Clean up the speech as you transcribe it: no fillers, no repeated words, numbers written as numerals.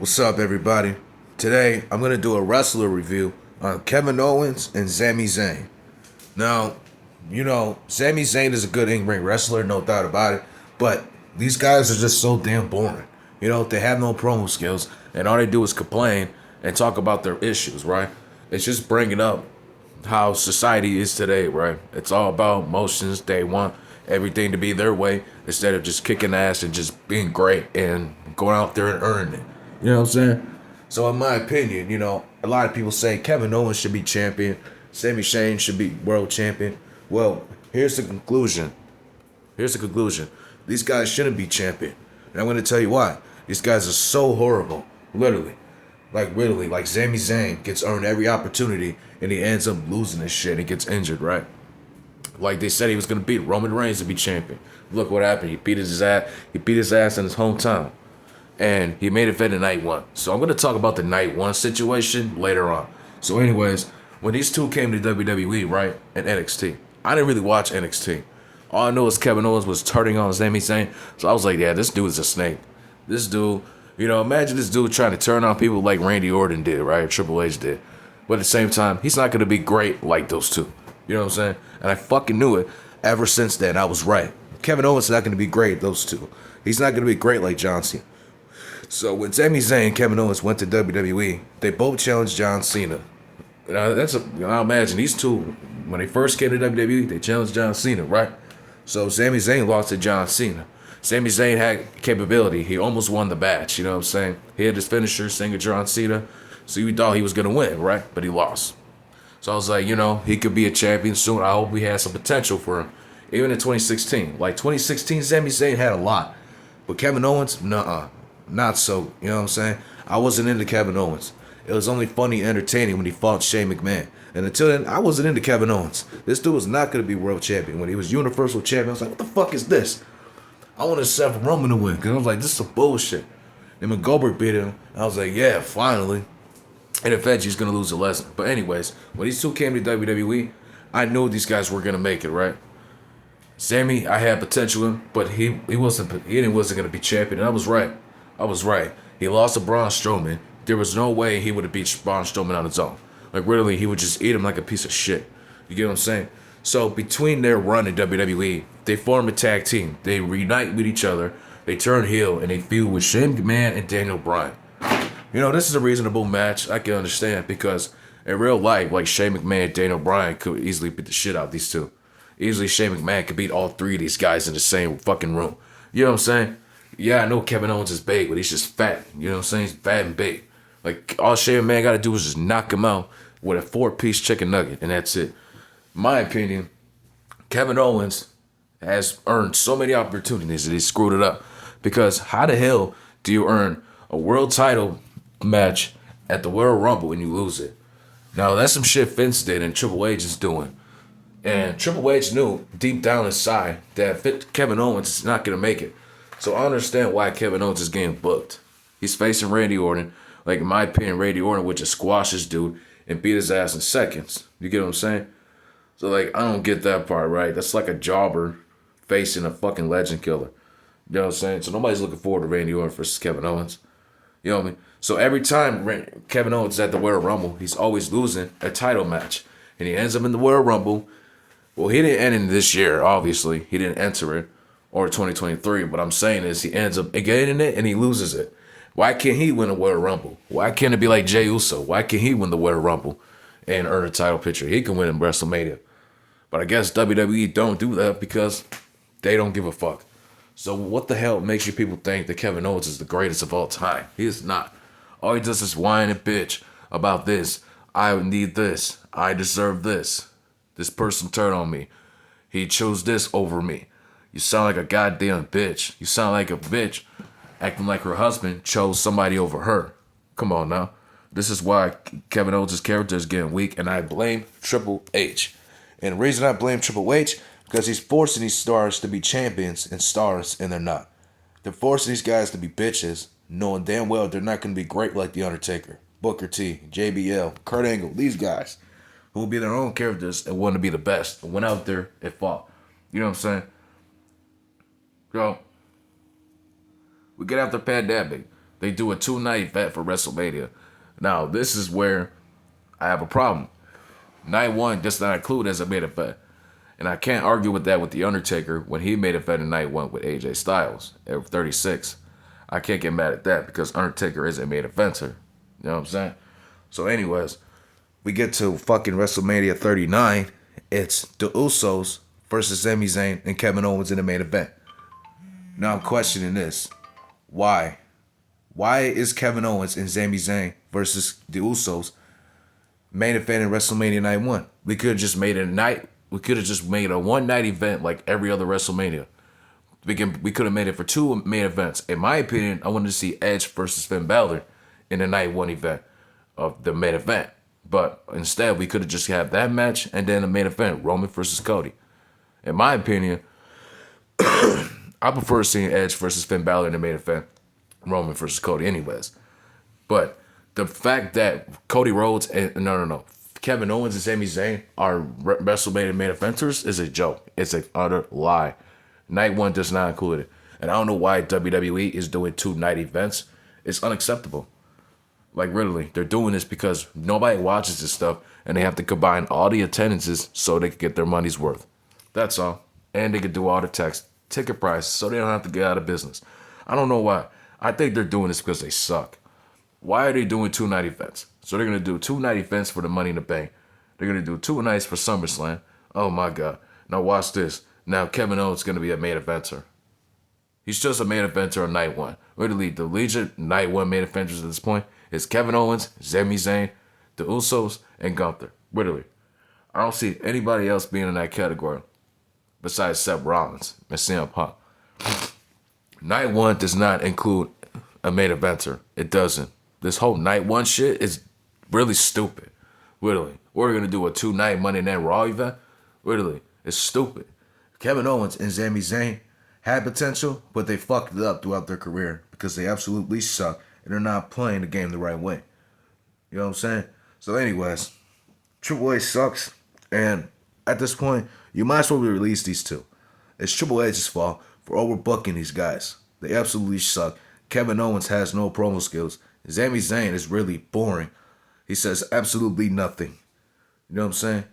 What's up, everybody? Today, I'm going to do a wrestler review on Kevin Owens and Sami Zayn. Now, Sami Zayn is a good in-ring wrestler, no doubt about it, but these guys are just so damn boring. They have no promo skills, and all they do is complain and talk about their issues, right? It's just bringing up how society is today, right? It's all about emotions. They want everything to be their way instead of just kicking ass and just being great and going out there and earning it. You know what I'm saying? So in my opinion, a lot of people say Kevin Owens should be champion, Sami Zayn should be world champion. Well, here's the conclusion. These guys shouldn't be champion. And I'm going to tell you why. These guys are so horrible. Literally. Like Sami Zayn gets earned every opportunity and he ends up losing this shit and he gets injured, right? Like they said he was going to beat Roman Reigns to be champion. Look what happened. He beat his ass in his hometown. And he made it in night one. So I'm going to talk about the night one situation later on. So anyways, when these two came to WWE, right, and NXT, I didn't really watch NXT. All I know is Kevin Owens was turning on Sami Zayn. So I was like, yeah, this dude is a snake. This dude, imagine this dude trying to turn on people like Randy Orton did, right, or Triple H did. But at the same time, he's not going to be great like those two. You know what I'm saying? And I fucking knew it. Ever since then, I was right. Kevin Owens is not going to be great, those two. He's not going to be great like John Cena. So when Sami Zayn and Kevin Owens went to WWE, they both challenged John Cena. I imagine these two, when they first came to WWE, they challenged John Cena, right? So Sami Zayn lost to John Cena. Sami Zayn had capability. He almost won the match, you know what I'm saying? He had his finisher, Singer John Cena. So you thought he was going to win, right? But he lost. So I was like, he could be a champion soon. I hope he has some potential for him. Even in 2016. Like 2016, Sami Zayn had a lot. But Kevin Owens, nuh-uh. Not so, you know what I'm saying? I wasn't into Kevin Owens. It was only funny and entertaining when he fought Shane McMahon. And until then, I wasn't into Kevin Owens. This dude was not going to be world champion. When he was Universal champion, I was like, what the fuck is this? I wanted Seth Roman to win because I was like, this is some bullshit. And when Goldberg beat him, I was like, yeah, finally. And eventually he's going to lose a lesson. But anyways, when these two came to WWE, I knew these guys were going to make it, right? Sami, I had potential in, but he wasn't going to be champion. And I was right. He lost to Braun Strowman. There was no way he would have beat Braun Strowman on his own. Like, really, he would just eat him like a piece of shit. You get what I'm saying? So, between their run in WWE, they form a tag team. They reunite with each other. They turn heel, and they feud with Shane McMahon and Daniel Bryan. This is a reasonable match. I can understand, because in real life, like, Shane McMahon and Daniel Bryan could easily beat the shit out of these two. Easily, Shane McMahon could beat all three of these guys in the same fucking room. You know what I'm saying? Yeah, I know Kevin Owens is big, but he's just fat. You know what I'm saying? He's fat and big. Like, all Shane McMahon got to do is just knock him out with a 4-piece chicken nugget, and that's it. In my opinion, Kevin Owens has earned so many opportunities that he screwed it up. Because how the hell do you earn a world title match at the Royal Rumble and you lose it? Now, that's some shit Vince did and Triple H is doing. And Triple H knew deep down inside that Kevin Owens is not going to make it. So I understand why Kevin Owens is getting booked. He's facing Randy Orton. Like, in my opinion, Randy Orton would just squash this dude and beat his ass in seconds. You get what I'm saying? So, like, I don't get that part, right? That's like a jobber facing a fucking legend killer. You know what I'm saying? So nobody's looking forward to Randy Orton versus Kevin Owens. You know what I mean? So every time Kevin Owens is at the Royal Rumble, he's always losing a title match. And he ends up in the Royal Rumble. Well, he didn't end in this year, obviously. He didn't enter it. Or 2023. What I'm saying is he ends up getting it and he loses it. Why can't he win a Royal Rumble? Why can't it be like Jey Uso? Why can't he win the Royal Rumble and earn a title picture? He can win in WrestleMania. But I guess WWE don't do that because they don't give a fuck. So what the hell makes you people think that Kevin Owens is the greatest of all time? He is not. All he does is whine and bitch about this. I need this. I deserve this. This person turned on me. He chose this over me. You sound like a goddamn bitch. You sound like a bitch acting like her husband chose somebody over her. Come on now. This is why Kevin Owens' character is getting weak, and I blame Triple H. And the reason I blame Triple H, because he's forcing these stars to be champions and stars, and they're not. They're forcing these guys to be bitches, knowing damn well they're not going to be great like The Undertaker, Booker T, JBL, Kurt Angle, these guys, who will be their own characters and want to be the best, and went out there and fought. You know what I'm saying? Yo, we get out the pandemic. They do a 2-night event for WrestleMania. Now, this is where I have a problem. Night 1 does not include as a main event. And I can't argue with that with The Undertaker when he made event in Night 1 with AJ Styles at 36. I can't get mad at that because Undertaker is a main eventer. You know what I'm saying? So anyways, we get to fucking WrestleMania 39. It's the Usos versus Sami Zayn and Kevin Owens in the main event. Now I'm questioning this. Why? Why is Kevin Owens and Sami Zayn versus the Usos main event in WrestleMania Night 1? We could have just made it a night. We could have just made a one-night event like every other WrestleMania. We could have made it for 2 main events. In my opinion, I wanted to see Edge versus Finn Balor in the Night 1 event of the main event. But instead, we could have just had that match and then the main event, Roman versus Cody. In my opinion, I prefer seeing Edge versus Finn Balor in the main event, Roman versus Cody anyways. But the fact that Cody Rhodes and Kevin Owens and Sami Zayn are WrestleMania main eventers is a joke. It's an utter lie. Night 1 does not include it. And I don't know why WWE is doing 2-night events. It's unacceptable. Like, really, they're doing this because nobody watches this stuff and they have to combine all the attendances so they can get their money's worth. That's all. And they can do all the ticket prices so they don't have to get out of business. I don't know why. I think they're doing this because they suck. Why are they doing 2-night events? So they're going to do 2-night events for the Money in the Bank. They're going to do 2 nights for SummerSlam. Oh my God. Now watch this. Now Kevin Owens is going to be a main eventer. He's just a main eventer on Night 1. Literally, the Legion Night 1 main eventers at this point is Kevin Owens, Sami Zayn, the Usos, and Gunther. Literally. I don't see anybody else being in that category besides Seth Rollins and CM Punk. Night 1 does not include a main eventer. It doesn't. This whole Night 1 shit is really stupid. Literally. We're going to do a 2-night Monday Night Raw event. Literally. It's stupid. Kevin Owens and Sami Zayn had potential, but they fucked it up throughout their career because they absolutely suck and they're not playing the game the right way. You know what I'm saying? So anyways, Triple H sucks, and at this point, you might as well release these 2. It's Triple H's fault for overbooking these guys. They absolutely suck. Kevin Owens has no promo skills. Sami Zayn is really boring. He says absolutely nothing. You know what I'm saying?